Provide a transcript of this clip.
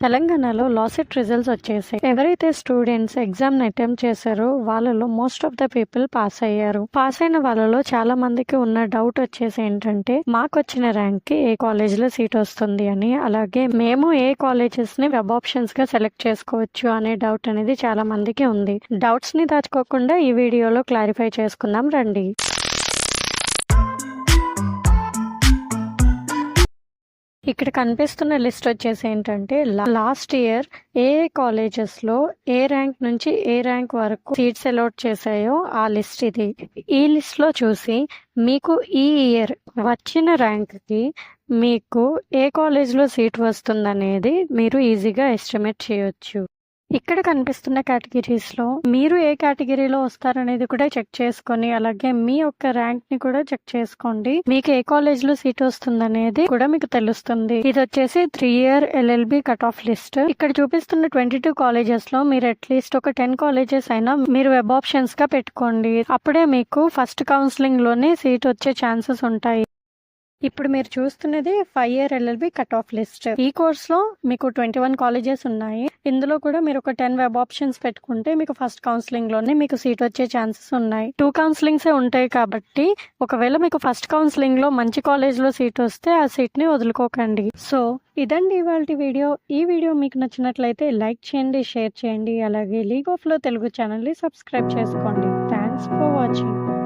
తెలంగాణలో LAWCET results వచ్చేసాయి. ఎవరైతే స్టూడెంట్స్ ఎగ్జామ్‌ని అటెంప్ట్ చేశారో వాళ్ళలో most of the people pass అయ్యారు. పాస్ అయిన వాళ్ళలో చాలా మందికి ఉన్న డౌట్ వచ్చేసి ఏంటంటే మాకొచ్చిన ర్యాంక్‌కి ఏ కాలేజ్‌లో సీట్ వస్తుంది అని. అలాగే మేము ఏ కాలేజెస్‌ని వెబ్ ఆప్షన్స్‌గా సెలెక్ట్ చేసుకోవచ్చు అనే డౌట్ అనేది చాలా మందికి ఉంది. డౌట్స్‌ని దాచుకోకుండా ఈ వీడియోలో క్లారిఫై చేసుకుందాం రండి. ఇక్కడ కనిపిస్తున్న లిస్ట్ వచ్చేసి ఏంటంటే లాస్ట్ ఇయర్ ఏ కాలేజెస్లో ఏ ర్యాంక్ నుంచి ఏ ర్యాంక్ వరకు సీట్స్ అలాట్ చేశాయో ఆ లిస్ట్ ఇది. ఈ లిస్ట్లో చూసి మీకు ఈ ఇయర్ వచ్చిన ర్యాంక్కి మీకు ఏ కాలేజ్లో సీట్ వస్తుందనేది మీరు ఈజీగా ఎస్టిమేట్ చేయొచ్చు. ఇక్కడ కనిపిస్తున్న కేటగిరీస్లో మీరు ఏ కేటగిరీలో వస్తారనేది కూడా చెక్ చేసుకొని అలాగే మీ యొక్క ర్యాంక్ ని కూడా చెక్ చేసుకోండి. మీకు ఏ కాలేజ్ లో సీట్ వస్తుందనేది కూడా మీకు తెలుస్తుంది. ఇది వచ్చేసి 3 year LLB cut off list. ఇక్కడ చూపిస్తున్న 22 కాలేజెస్ లో మీరు అట్లీస్ట్ ఒక 10 కాలేజెస్ అయినా మీరు వెబ్ ఆప్షన్స్ గా పెట్టుకోండి. అప్పుడే మీకు ఫస్ట్ కౌన్సిలింగ్ లోనే సీట్ వచ్చే ఛాన్సెస్ ఉంటాయి. ఇప్పుడు మీరు చూస్తున్నది 5 year LLB cut off list. ఈ కోర్స్ లో మీకు 21 కాలేజెస్ ఉన్నాయి. ఇందులో కూడా మీరు ఒక 10 వెబ్ ఆప్షన్స్ పెట్టుకుంటే మీకు ఫస్ట్ కౌన్సిలింగ్ లోనే మీకు సీట్ వచ్చే ఛాన్సెస్ ఉన్నాయి. 2 కౌన్సిలింగ్స్ ఉంటాయి కాబట్టి ఒకవేళ మీకు ఫస్ట్ కౌన్సిలింగ్ లో మంచి కాలేజ్ లో సీట్ వస్తే ఆ సీట్ ని వదులుకోకండి. సో ఇదండి ఇవాల్టి వీడియో. ఈ వీడియో మీకు నచ్చినట్లయితే లైక్ చేయండి, షేర్ చేయండి. అలాగే లీగ్ ఆఫ్ లో తెలుగు ఛానల్ ని సబ్స్క్రైబ్ చేసుకోండి. Thanks for watching.